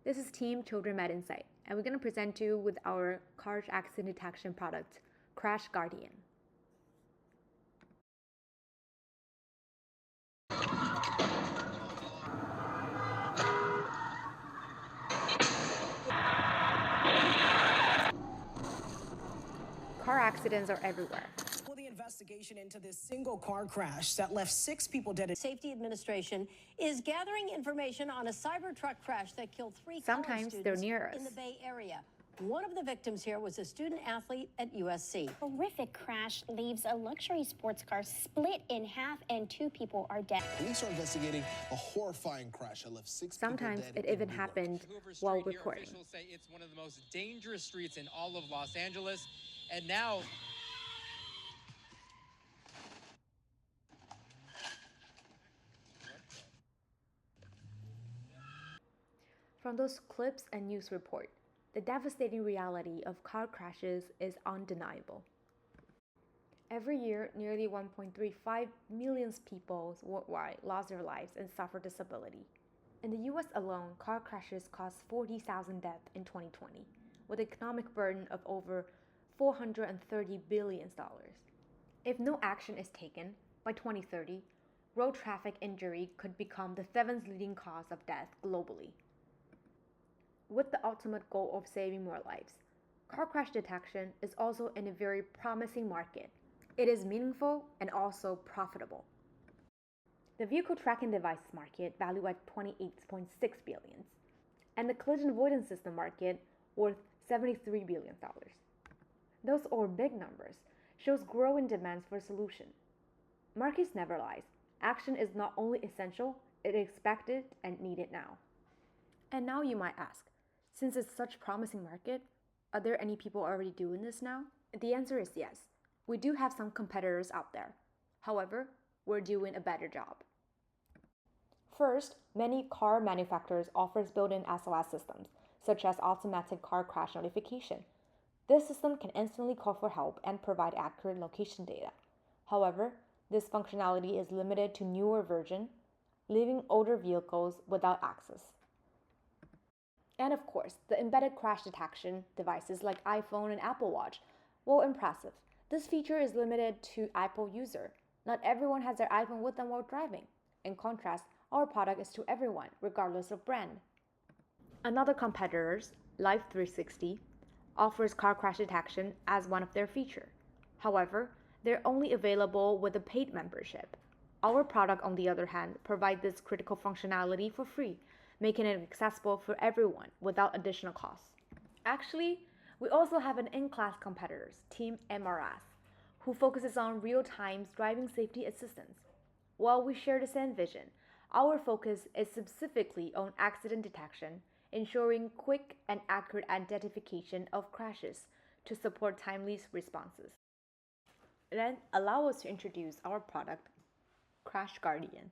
This is Team Children Med Insight, and we're going to present you with our car accident detection product, Crash Guardian. Car accidents are everywhere. Well, the investigation into this single car crash that left 6 people dead. Safety Administration is gathering information on a Cybertruck crash that killed 3 Sometimes college students they're near us. in the Bay Area. One of the victims here was a student athlete at USC. Horrific crash leaves a luxury sports car split in half and 2 people are dead. Police are investigating a horrifying crash that left 6 Sometimes people dead it even in Newark. happened Hoover while Street here, recording. officials say it's one of the most dangerous streets in all of Los Angeles. And now From those clips and news report, the devastating reality of car crashes is undeniable. Every year, nearly 1.35 million people worldwide lost their lives and suffer disability. In the US alone, car crashes caused 40,000 deaths in 2020, with an economic burden of over $430 billion. If no action is taken, by 2030, road traffic injury could become the 7th leading cause of death globally. With the ultimate goal of saving more lives, car crash detection is also in a very promising market. It is meaningful and also profitable. The vehicle tracking devices market valued at $28.6 billion, and the collision avoidance system market worth $73 billion. Those are big numbers, shows growing demands for a solution. Markets never lies. Action is not only essential, it is expected and needed now. And now you might ask, since it's such a promising market, are there any people already doing this now? The answer is yes. We do have some competitors out there. However, we're doing a better job. First, many car manufacturers offer built-in SOS systems, such as automatic car crash notification. This system can instantly call for help and provide accurate location data. However, this functionality is limited to newer versions, leaving older vehicles without access. And of course, the embedded crash detection devices like iPhone and Apple Watch, well, impressive. This feature is limited to Apple user. Not everyone has their iPhone with them while driving. In contrast, our product is to everyone, regardless of brand. Another competitor's, Life360, offers car crash detection as one of their features. However, they're only available with a paid membership. Our product, on the other hand, provides this critical functionality for free, making it accessible for everyone without additional costs. Actually, we also have an in-class competitors, Team MRS, who focuses on real-time driving safety assistance. While we share the same vision, our focus is specifically on accident detection, ensuring quick and accurate identification of crashes to support timely responses. Then allow us to introduce our product, Crash Guardian,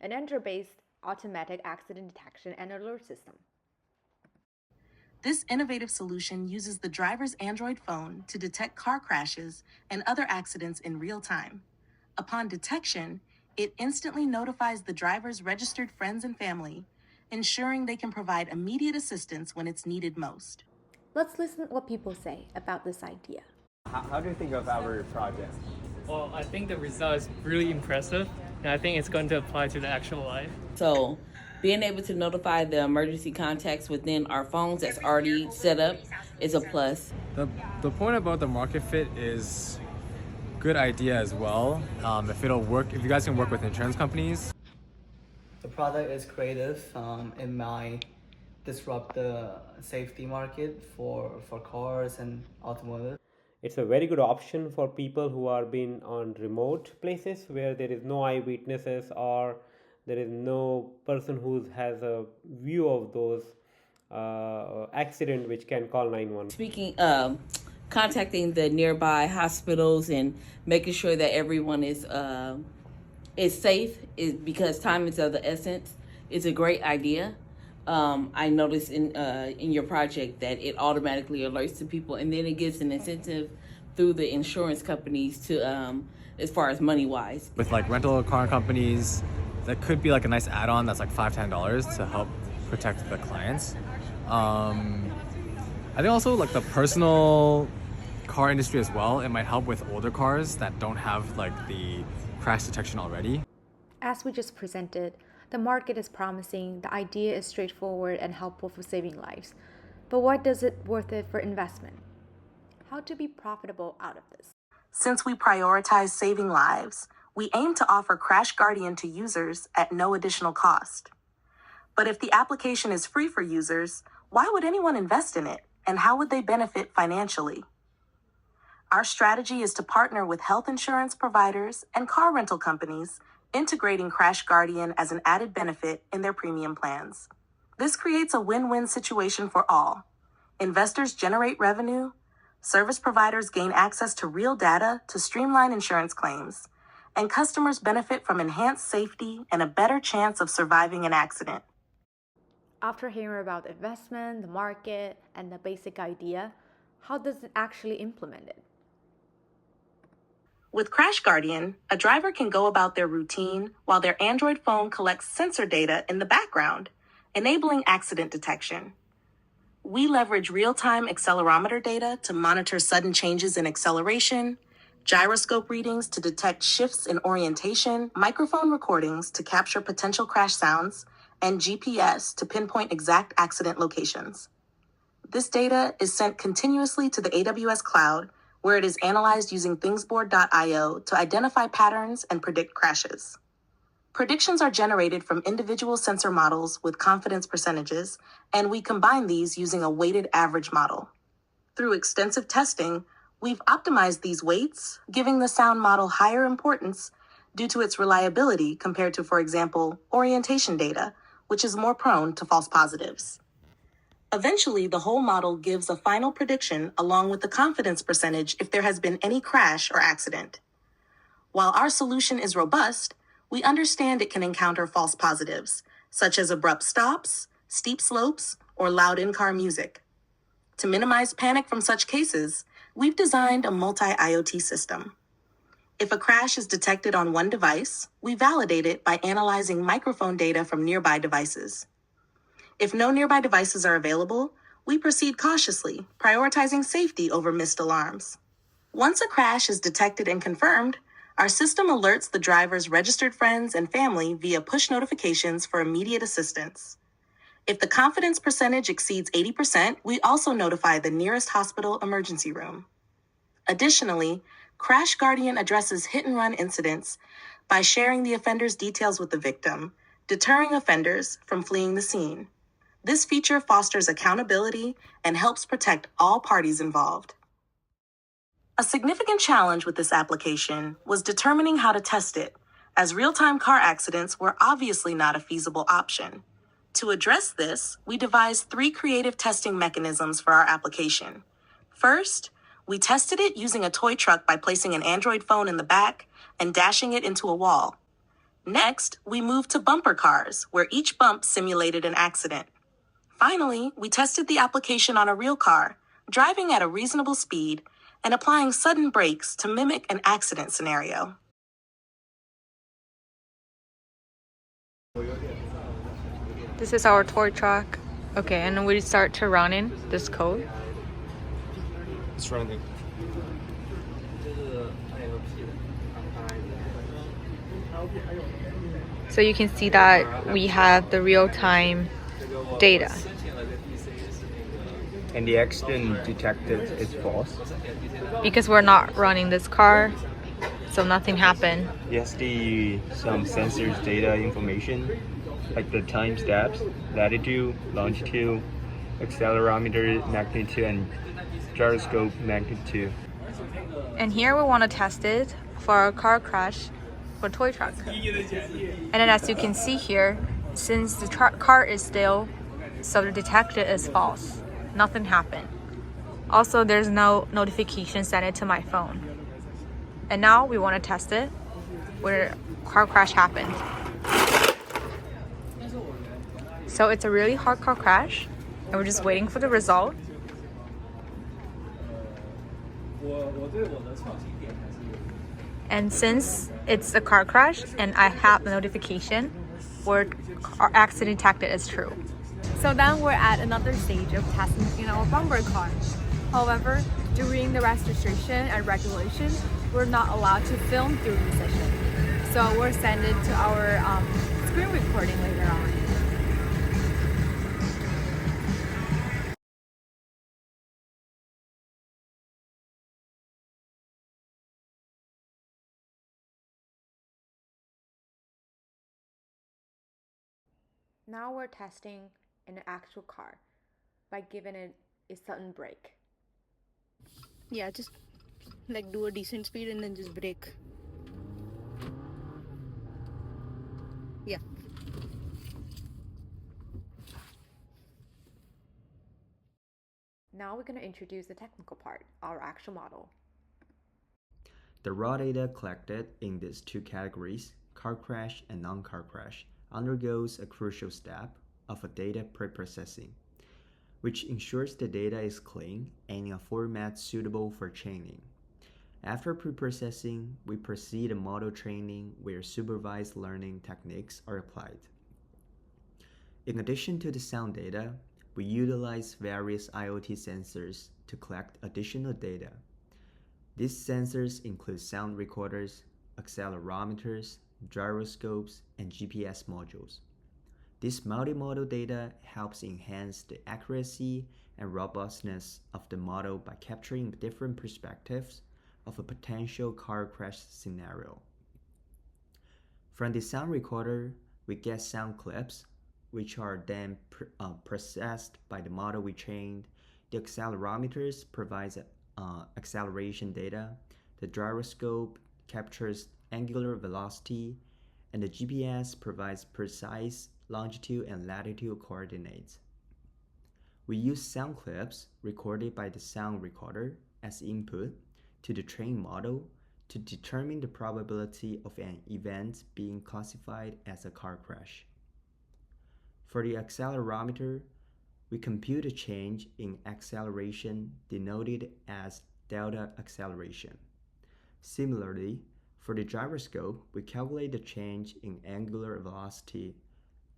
an Android-based automatic accident detection and alert system. This innovative solution uses the driver's Android phone to detect car crashes and other accidents in real time. Upon detection, it instantly notifies the driver's registered friends and family, ensuring they can provide immediate assistance when it's needed most. Let's listen to what people say about this idea. How do you think of our project? Well, I think the result is really impressive, and I think it's going to apply to the actual life. So being able to notify the emergency contacts within our phones that's already set up is a plus. The point about the market fit is good idea as well. If it'll work, if you guys can work with insurance companies. The product is creative. It might disrupt the safety market for cars and automotive. It's a very good option for people who are being on remote places where there is no eyewitnesses or there is no person who has a view of those accident which can call 911. Speaking of contacting the nearby hospitals and making sure that everyone is safe, is because time is of the essence. It's a great idea. I noticed in your project that it automatically alerts to people, and then it gives an incentive through the insurance companies to as far as money wise. With like rental car companies, that could be like a nice add-on that's like $5-10 to help protect the clients. I think also like the personal car industry as well, it might help with older cars that don't have like the crash detection already. As we just presented, the market is promising, the idea is straightforward and helpful for saving lives. But what does it worth it for investment? How to be profitable out of this? Since we prioritize saving lives, we aim to offer Crash Guardian to users at no additional cost. But if the application is free for users, why would anyone invest in it, and how would they benefit financially? Our strategy is to partner with health insurance providers and car rental companies, integrating Crash Guardian as an added benefit in their premium plans. This creates a win-win situation for all. Investors generate revenue, service providers gain access to real data to streamline insurance claims, and customers benefit from enhanced safety and a better chance of surviving an accident. After hearing about the investment, the market, and the basic idea, how does it actually implement it? With Crash Guardian, a driver can go about their routine while their Android phone collects sensor data in the background, enabling accident detection. We leverage real-time accelerometer data to monitor sudden changes in acceleration, gyroscope readings to detect shifts in orientation, microphone recordings to capture potential crash sounds, and GPS to pinpoint exact accident locations. This data is sent continuously to the AWS cloud, where it is analyzed using thingsboard.io to identify patterns and predict crashes. Predictions are generated from individual sensor models with confidence percentages, and we combine these using a weighted average model. Through extensive testing, we've optimized these weights, giving the sound model higher importance due to its reliability compared to, for example, orientation data, which is more prone to false positives. Eventually, the whole model gives a final prediction along with the confidence percentage if there has been any crash or accident. While our solution is robust, we understand it can encounter false positives, such as abrupt stops, steep slopes, or loud in-car music. To minimize panic from such cases, we've designed a multi-IoT system. If a crash is detected on one device, we validate it by analyzing microphone data from nearby devices. If no nearby devices are available, we proceed cautiously, prioritizing safety over missed alarms. Once a crash is detected and confirmed, our system alerts the driver's registered friends and family via push notifications for immediate assistance. If the confidence percentage exceeds 80%, we also notify the nearest hospital emergency room. Additionally, Crash Guardian addresses hit-and-run incidents by sharing the offender's details with the victim, deterring offenders from fleeing the scene. This feature fosters accountability and helps protect all parties involved. A significant challenge with this application was determining how to test it, as real-time car accidents were obviously not a feasible option. To address this, we devised 3 creative testing mechanisms for our application. First, we tested it using a toy truck by placing an Android phone in the back and dashing it into a wall. Next, we moved to bumper cars, where each bump simulated an accident. Finally, we tested the application on a real car, driving at a reasonable speed and applying sudden brakes to mimic an accident scenario. This is our toy truck. Okay, and we start to run in this code. It's running. So you can see that we have the real-time data. And the accident detected is false. Because we're not running this car, so nothing happened. Yes, some sensors data information, like the time steps, latitude, longitude, accelerometer magnitude, and gyroscope magnitude. And here we want to test it for a car crash for toy truck. And then as you can see here, since the car is still, so the detected is false. Nothing happened. Also, there's no notification sent to my phone. And now we want to test it where car crash happened. So it's a really hard car crash, and we're just waiting for the result. And since it's a car crash and I have the notification where our accident detected is true. So then we're at another stage of testing in our bumper car. However, during the registration and regulation, we're not allowed to film during the session. So we're send it to our screen recording later on. Now we're testing in an actual car by giving it a sudden brake. Yeah, just like do a decent speed and then just brake. Yeah. Now we're going to introduce the technical part, our actual model. The raw data collected in these two categories, car crash and non-car crash, undergoes a crucial step of a data preprocessing, which ensures the data is clean and in a format suitable for training. After preprocessing, we proceed to model training where supervised learning techniques are applied. In addition to the sound data, we utilize various IoT sensors to collect additional data. These sensors include sound recorders, accelerometers, gyroscopes, and GPS modules. This multimodal data helps enhance the accuracy and robustness of the model by capturing different perspectives of a potential car crash scenario. From the sound recorder, we get sound clips, which are then processed by the model we trained. The accelerometers provides acceleration data, the gyroscope captures angular velocity, and the GPS provides precise longitude and latitude coordinates. We use sound clips recorded by the sound recorder as input to the trained model to determine the probability of an event being classified as a car crash. For the accelerometer, we compute a change in acceleration denoted as delta acceleration. Similarly, for the gyroscope, we calculate the change in angular velocity,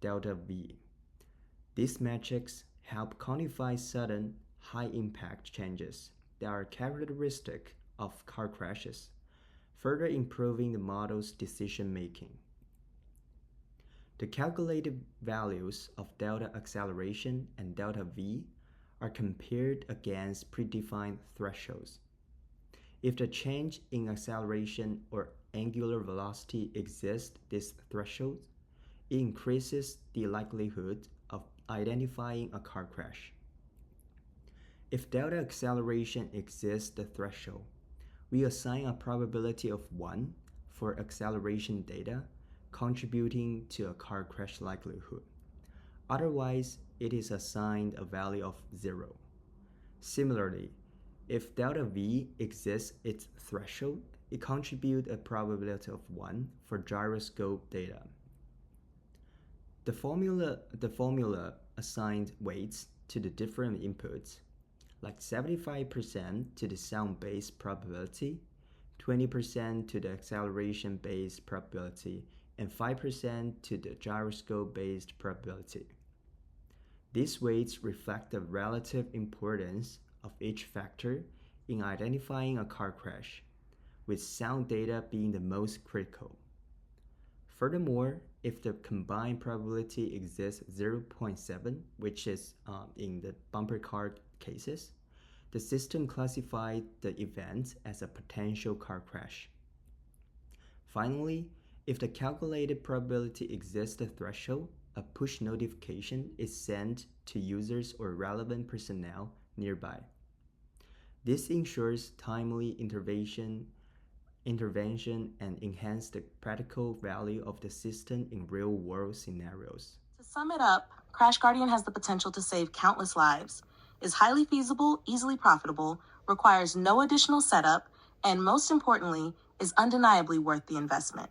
delta v. These metrics help quantify sudden, high-impact changes that are characteristic of car crashes, further improving the model's decision-making. The calculated values of delta acceleration and delta v are compared against predefined thresholds. If the change in acceleration or angular velocity exceeds this threshold, it increases the likelihood of identifying a car crash. If delta acceleration exceeds the threshold, we assign a probability of 1 for acceleration data, contributing to a car crash likelihood. Otherwise, it is assigned a value of 0. Similarly, if delta v exceeds its threshold, it contributes a probability of 1 for gyroscope data. The formula assigns weights to the different inputs, like 75% to the sound-based probability, 20% to the acceleration-based probability, and 5% to the gyroscope-based probability. These weights reflect the relative importance of each factor in identifying a car crash, with sound data being the most critical. Furthermore, if the combined probability exceeds 0.7, which is in the bumper car cases, the system classified the event as a potential car crash. Finally, if the calculated probability exceeds the threshold, a push notification is sent to users or relevant personnel nearby. This ensures timely intervention and enhance the practical value of the system in real-world scenarios. To sum it up, Crash Guardian has the potential to save countless lives, is highly feasible, easily profitable, requires no additional setup, and most importantly, is undeniably worth the investment.